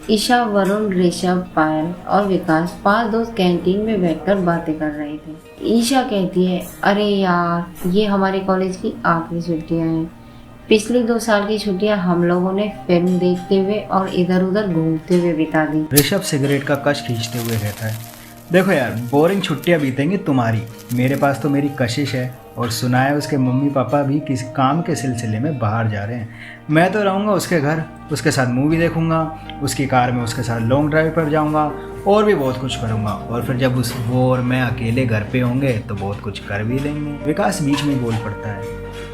ईशा, वरुण, ऋषभ, पायल और विकास 5 दोस्त कैंटीन में बैठकर बातें कर रहे थे। ईशा कहती है, अरे यार, ये हमारे कॉलेज की आखिरी छुट्टियां हैं। पिछली 2 साल की छुट्टियां हम लोगों ने फिल्म देखते हुए और इधर उधर घूमते हुए बिता दी। ऋषभ सिगरेट का कश खींचते हुए कहता है, देखो यार, बोरिंग छुट्टियां बीतेंगी तुम्हारी, मेरे पास तो मेरी कशिश है। और सुना है उसके मम्मी पापा भी किसी काम के सिलसिले में बाहर जा रहे हैं। मैं तो रहूँगा उसके घर, उसके साथ मूवी देखूँगा, उसकी कार में उसके साथ लॉन्ग ड्राइव पर जाऊँगा और भी बहुत कुछ करूँगा। और फिर जब वो और मैं अकेले घर पे होंगे तो बहुत कुछ कर भी लेंगे। विकास बीच में बोल पड़ता है,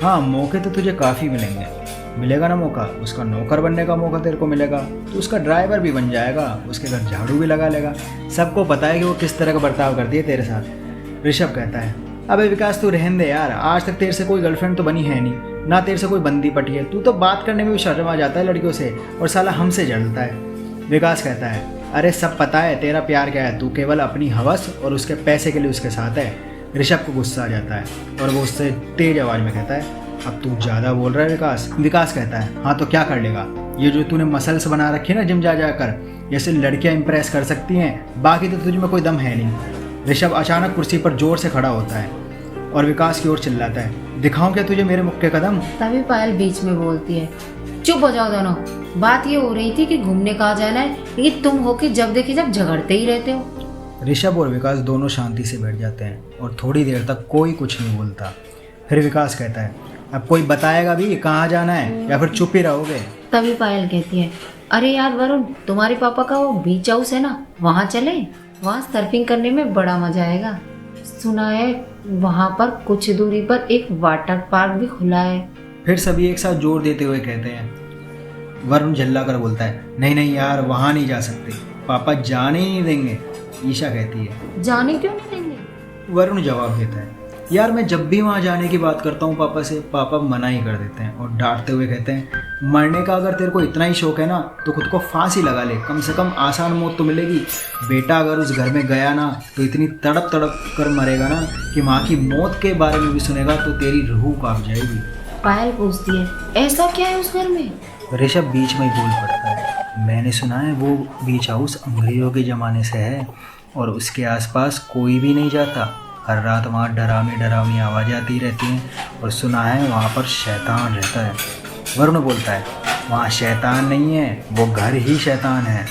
हाँ, मौके तो तुझे काफ़ी मिलेगा ना मौका। उसका नौकर बनने का मौका तेरे को मिलेगा, तो उसका ड्राइवर भी बन जाएगा, उसके घर झाड़ू भी लगा लेगा। सबको पता है कि वो किस तरह का बर्ताव करती है तेरे साथ। ऋषभ कहता है, अबे विकास, तू रहने दे यार, आज तक तेरे से कोई गर्लफ्रेंड तो बनी है नहीं, ना तेरे से कोई बंदी पटी है। तू तो बात करने में भी शर्म आ जाता है लड़कियों से, और साला हमसे जलता है। विकास कहता है, अरे सब पता है तेरा प्यार क्या है, तू केवल अपनी हवस और उसके पैसे के लिए उसके साथ है। ऋषभ को गुस्सा आ जाता है और वो उससे तेज आवाज़ में कहता है, अब तू ज़्यादा बोल रहा है विकास। विकास कहता है, हाँ तो क्या कर लेगा, ये जो तूने मसल्स बना रखे ना जिम जा जाकर, जैसे लड़कियां इंप्रेस कर सकती हैं, बाकी तो तुझ में कोई दम है नहीं। ऋषभ अचानक कुर्सी पर जोर से खड़ा होता है और विकास की ओर चिल्लाता है, दिखाऊं क्या तुझे मेरे मुक्के कदम। तभी पायल बीच में बोलती है, चुप हो जाओ दोनों। बात ये हो रही थी कि घूमने कहाँ जाना है, लेकिन तुम हो कि जब देखे जब झगड़ते ही रहते हो। ऋषभ और विकास दोनों शांति से बैठ जाते हैं और थोड़ी देर तक कोई कुछ नहीं बोलता। फिर विकास कहता है, अब कोई बताएगा भी कहाँ जाना है या फिर चुप ही रहोगे। तभी पायल कहती है, अरे यार वरुण, तुम्हारे पापा का वो बीच हाउस है ना, वहाँ चले, वहाँ सर्फिंग करने में बड़ा मजा आएगा। सुना है वहाँ पर कुछ दूरी पर एक वाटर पार्क भी खुला है। फिर सभी एक साथ जोर देते हुए कहते हैं। वरुण झल्ला कर बोलता है, नहीं नहीं यार, वहाँ नहीं जा सकते, पापा जाने ही नहीं देंगे। ईशा कहती है, जाने क्यों नहीं देंगे? वरुण जवाब देता है, यार मैं जब भी वहाँ जाने की बात करता हूँ पापा से, पापा मना ही कर देते हैं और डांटते हुए कहते हैं, मरने का अगर तेरे को इतना ही शौक है ना तो खुद को फांसी लगा ले, कम से कम आसान मौत तो मिलेगी। बेटा अगर उस घर में गया ना तो इतनी तड़प तड़प कर मरेगा ना कि माँ की मौत के बारे में भी सुनेगा तो तेरी रूह कांप जाएगी। पायल पूछती है, ऐसा क्या है उस घर में? ऋषभ बीच में ही बोल पड़ता है, मैंने सुना है वो बीच हाउस अंग्रेजों के ज़माने से है और उसके आसपास कोई भी नहीं जाता। हर रात वहाँ डरावनी आवाज़ें आती रहती हैं और सुना है वहाँ पर शैतान रहता है। वरुण बोलता है, वहाँ शैतान नहीं है, वो घर ही शैतान है।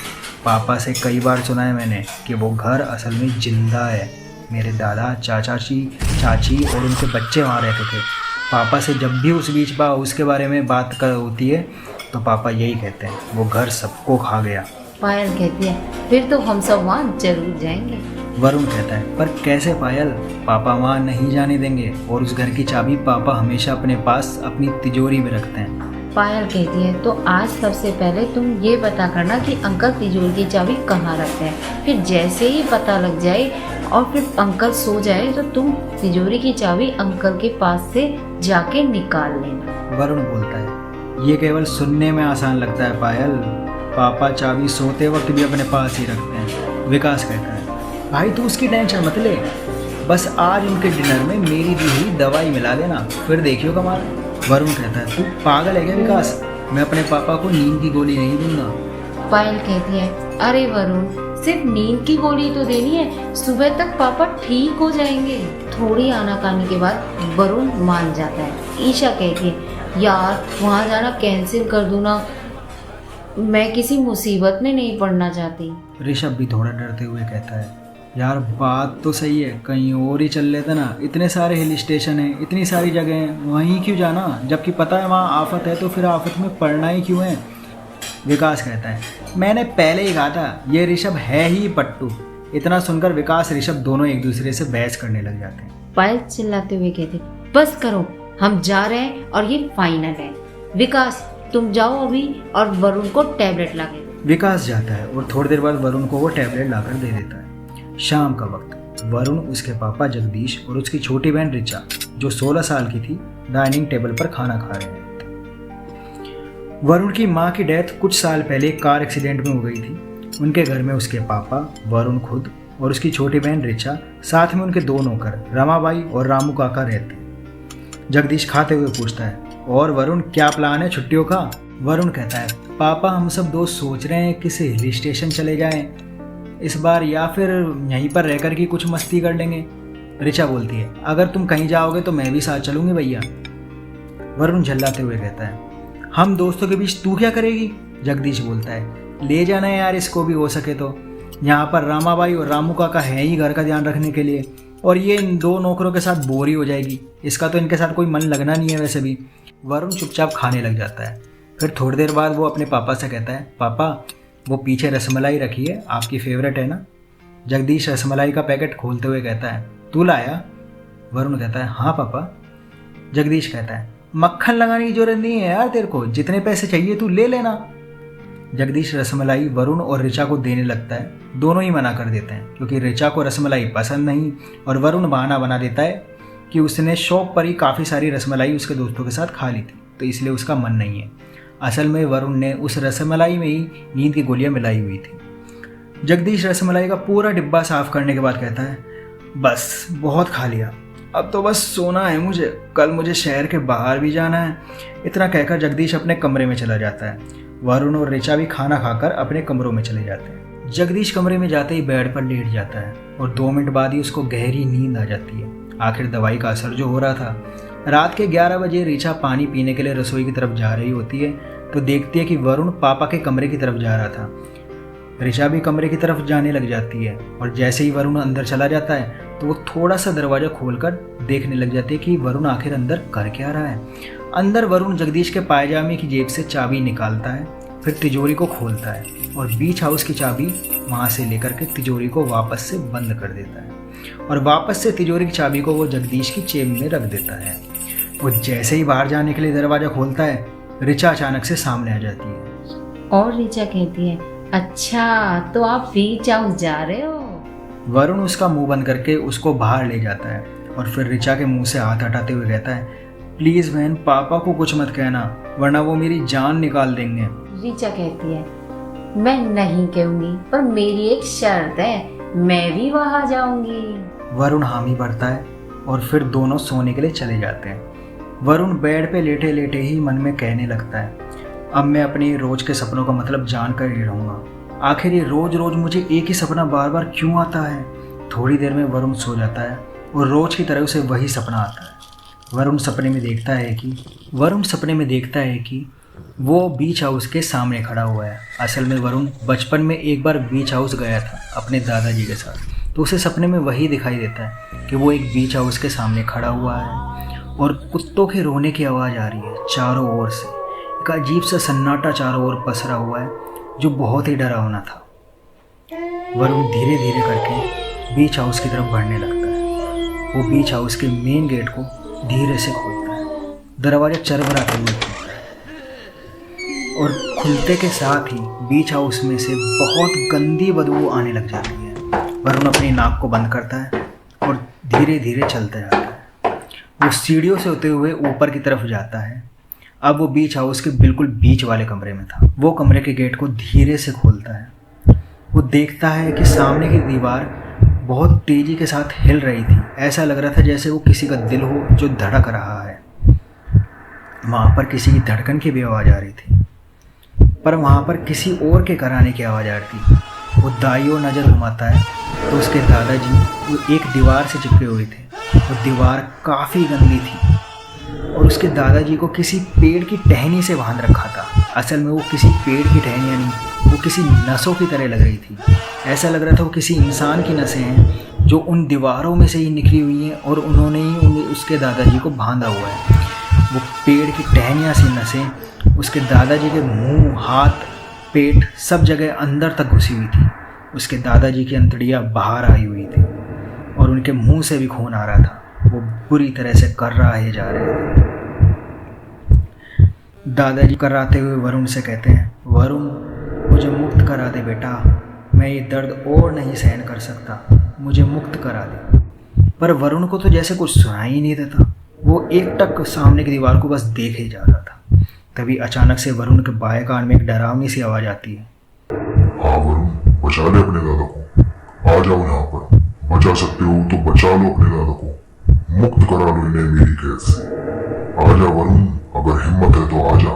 पापा से कई बार सुना है मैंने कि वो घर असल में जिंदा है। मेरे दादा, चाची और उनके बच्चे वहाँ रहते थे। पापा से जब भी उस बीच हाउस के बारे में बात कर होती है तो पापा यही कहते हैं, वो घर सबको खा गया। पायल कहती है, फिर तो हम सब वहाँ जरूर जाएंगे। वरुण कहता है, पर कैसे पायल, पापा वहाँ नहीं जाने देंगे और उस घर की चाबी पापा हमेशा अपने पास अपनी तिजोरी में रखते हैं। पायल कहती है, तो आज सबसे पहले तुम ये पता करना कि अंकल तिजोरी की चाबी कहाँ रखते हैं। फिर जैसे ही पता लग जाए और फिर अंकल सो जाए तो तुम तिजोरी की चाबी अंकल के पास से जाके निकाल लेना। वरुण बोलता है, ये केवल सुनने में आसान लगता है पायल, पापा चाबी सोते वक्त भी अपने पास ही रखते हैं। विकास कहता है, भाई तू उसकी टेंशन मत ले, बस आज उनके डिनर में मेरी दी हुई दवाई मिला देना, फिर देखियो कमाल। वरुण कहता है, तू पागल है क्या विकास, मैं अपने पापा को नींद की गोली नहीं दूंगा। पायल कहती है, अरे वरुण, सिर्फ नींद की गोली तो देनी है, सुबह तक पापा ठीक हो जाएंगे। थोड़ी आनाकानी के बाद वरुण मान जाता है। ईशा कहती है, यार वहाँ जाना कैंसिल कर दूँ ना, मैं किसी मुसीबत में नहीं पड़ना चाहती। ऋषभ भी थोड़ा डरते हुए कहता है, यार बात तो सही है, कहीं और ही चल लेते ना, इतने सारे हिल स्टेशन हैं, इतनी सारी जगह हैं, वहीं क्यों जाना, जबकि पता है वहाँ आफत है, तो फिर आफत में पड़ना ही क्यों है। विकास कहता है, मैंने पहले ही कहा था ये ऋषभ है ही पट्टू। इतना सुनकर विकास ऋषभ दोनों एक दूसरे से बहस करने लग जाते हैं। पायल चिल्लाते हुए कहते, बस करो, हम जा रहे हैं और ये फाइनल है। विकास तुम जाओ अभी और वरुण को टैबलेट ला के। विकास जाता है और थोड़ी देर बाद वरुण को वो टैबलेट लाकर दे देता है। शाम का वक्त, वरुण, उसके पापा जगदीश और उसकी छोटी बहन ऋचा, जो 16 साल की थी, डाइनिंग टेबल पर खाना खा रहे थे। वरुण की माँ की डेथ कुछ साल पहले कार एक्सीडेंट में हो गई थी। उनके घर में उसके पापा, वरुण खुद और उसकी छोटी बहन ऋचा, साथ में उनके 2 नौकर रमाबाई और रामू काका रहते। जगदीश खाते हुए पूछता है, और वरुण क्या प्लान है छुट्टियों का? वरुण कहता है, पापा हम सब दोस्त सोच रहे हैं किसी हिल स्टेशन चले जाएं इस बार, या फिर यहीं पर रहकर के कुछ मस्ती कर लेंगे। ऋचा बोलती है, अगर तुम कहीं जाओगे तो मैं भी साथ चलूंगी भैया। वरुण झल्लाते हुए कहता है, हम दोस्तों के बीच तू क्या करेगी? जगदीश बोलता है, ले जाना है यार इसको भी हो सके तो। यहाँ पर रामाबाई और रामू काका है ही घर का ध्यान रखने के लिए, और ये इन 2 नौकरों के साथ बोरी हो जाएगी। इसका तो इनके साथ कोई मन लगना नहीं है वैसे भी। वरुण चुपचाप खाने लग जाता है। फिर थोड़ी देर बाद वो अपने पापा से कहता है, पापा वो पीछे रसमलाई रखी है, आपकी फेवरेट है ना? जगदीश रसमलाई का पैकेट खोलते हुए कहता है, तू लाया? वरुण कहता है, हाँ पापा। जगदीश कहता है, मक्खन लगाने की जरूरत नहीं है यार तेरे को, जितने पैसे चाहिए तू ले लेना। जगदीश रसमलाई वरुण और ऋचा को देने लगता है। दोनों ही मना कर देते हैं क्योंकि ऋचा को रसमलाई पसंद नहीं, और वरुण बहाना बना देता है कि उसने शौक पर ही काफ़ी सारी रसमलाई उसके दोस्तों के साथ खा ली थी, तो इसलिए उसका मन नहीं है। असल में वरुण ने उस रसमलाई में ही नींद की गोलियां मिलाई हुई थी। जगदीश रसमलाई का पूरा डिब्बा साफ करने के बाद कहता है, बस बहुत खा लिया, अब तो बस सोना है मुझे, कल मुझे शहर के बाहर भी जाना है। इतना कहकर जगदीश अपने कमरे में चला जाता है। वरुण और ऋचा भी खाना खाकर अपने कमरों में चले जाते हैं। जगदीश कमरे में जाते ही बेड पर लेट जाता है और 2 मिनट बाद ही उसको गहरी नींद आ जाती है। आखिर दवाई का असर जो हो रहा था। रात के 11 बजे ऋचा पानी पीने के लिए रसोई की तरफ जा रही होती है तो देखती है कि वरुण पापा के कमरे की तरफ जा रहा था। ऋचा भी कमरे की तरफ जाने लग जाती है और जैसे ही वरुण अंदर चला जाता है तो वो थोड़ा सा दरवाज़ा खोलकर देखने लग जाती है कि वरुण आखिर अंदर कर क्या रहा है। अंदर वरुण जगदीश के पायजामे की जेब से चाबी निकालता है, फिर तिजोरी को खोलता है और बीच हाउस की चाबी वहाँ से लेकर के तिजोरी को वापस से बंद कर देता है और वापस से तिजोरी की चाबी को वो जगदीश की जेब में रख देता है। वो जैसे ही बाहर जाने के लिए दरवाज़ा खोलता है, ऋचा अचानक से सामने आ जाती है और ऋचा कहती है, अच्छा तो आप बीच हाउस जा रहे हो? वरुण उसका मुंह बंद करके उसको बाहर ले जाता है और फिर ऋचा के मुंह से हाथ हटाते हुए कहता है, प्लीज़ बहन पापा को कुछ मत कहना वरना वो मेरी जान निकाल देंगे। ऋचा कहती है, मैं नहीं कहूँगी पर मेरी एक शर्त है, मैं भी वहाँ जाऊँगी। वरुण हामी भरता है और फिर दोनों सोने के लिए चले जाते हैं। वरुण बेड पे लेटे लेटे ही मन में कहने लगता है, अब मैं अपने रोज के सपनों का मतलब जान कर ही रहूँगा। आखिर ये रोज रोज मुझे एक ही सपना बार बार क्यों आता है। थोड़ी देर में वरुण सो जाता है और रोज की तरह उसे वही सपना आता है। वरुण सपने में देखता है कि वो बीच हाउस के सामने खड़ा हुआ है। असल में वरुण बचपन में एक बार बीच हाउस गया था अपने दादाजी के साथ, तो उसे सपने में वही दिखाई देता है कि वो एक बीच हाउस के सामने खड़ा हुआ है और कुत्तों के रोने की आवाज़ आ रही है चारों ओर से। एक अजीब सा सन्नाटा चारों ओर पसरा हुआ है जो बहुत ही डरावना था। वरुण धीरे धीरे करके बीच हाउस की तरफ बढ़ने लगता है। वो बीच हाउस के मेन गेट को धीरे से खोलता है, दरवाजा चरमराते हुए खुलता है और खुलते के साथ ही बीच हाउस में से बहुत गंदी बदबू आने लग जाती है। वरुण अपनी नाक को बंद करता है और धीरे धीरे चलता जाता है। वो सीढ़ियों से होते हुए ऊपर की तरफ जाता है। अब वो बीच हाउस के बिल्कुल बीच वाले कमरे में था। वो कमरे के गेट को धीरे से खोलता है। वो देखता है कि सामने की दीवार बहुत तेज़ी के साथ हिल रही थी। ऐसा लग रहा था जैसे वो किसी का दिल हो जो धड़क रहा है। वहाँ पर किसी की धड़कन की भी आवाज़ आ रही थी, पर वहाँ पर किसी और के कराने की आवाज़ आ रही थी। वो दाईं ओर नज़र घुमाता है तो उसके दादाजी वो एक दीवार से चिपके हुए थे। वो दीवार काफ़ी गंदी थी और उसके दादाजी को किसी पेड़ की टहनी से बांध रखा था। असल में वो किसी पेड़ की टहनियाँ नहीं, वो किसी नसों की तरह लग रही थी। ऐसा लग रहा था वो किसी इंसान की नसें हैं जो उन दीवारों में से ही निकली हुई हैं और उन्होंने ही उसके दादाजी को बांधा हुआ है। वो पेड़ की टहनियाँ सी नसें उसके दादाजी के मुंह, हाथ, पेट सब जगह अंदर तक घुसी हुई थी। उसके दादाजी की अंतड़ियाँ बाहर आई हुई थी और उनके मुंह से भी खून आ रहा था। वो बुरी तरह से कर्राए जा रहे थे। दादाजी कर्राते हुए वरुण से कहते हैं, वरुण मुझे मुक्त करा दे बेटा, मैं ये दर्द और नहीं सहन कर सकता, मुझे मुक्त करा दे। पर वरुण को तो जैसे कुछ सुनाई ही नहीं देता। वो एकटक सामने की दीवार को बस देखे ही जा रहा था। तभी अचानक से वरुण के बाएं कान में एक डरावनी सी आवाज़ आती है, हाँ वरुण, बचा ले अपने दादा को, आ जाओ यहाँ पर, बचा सकते हो तो बचा लो अपने दादा को, मुक्त करा लो इन्हें मेरी कैद से। आ जा वरुण, अगर हिम्मत है तो आ जा।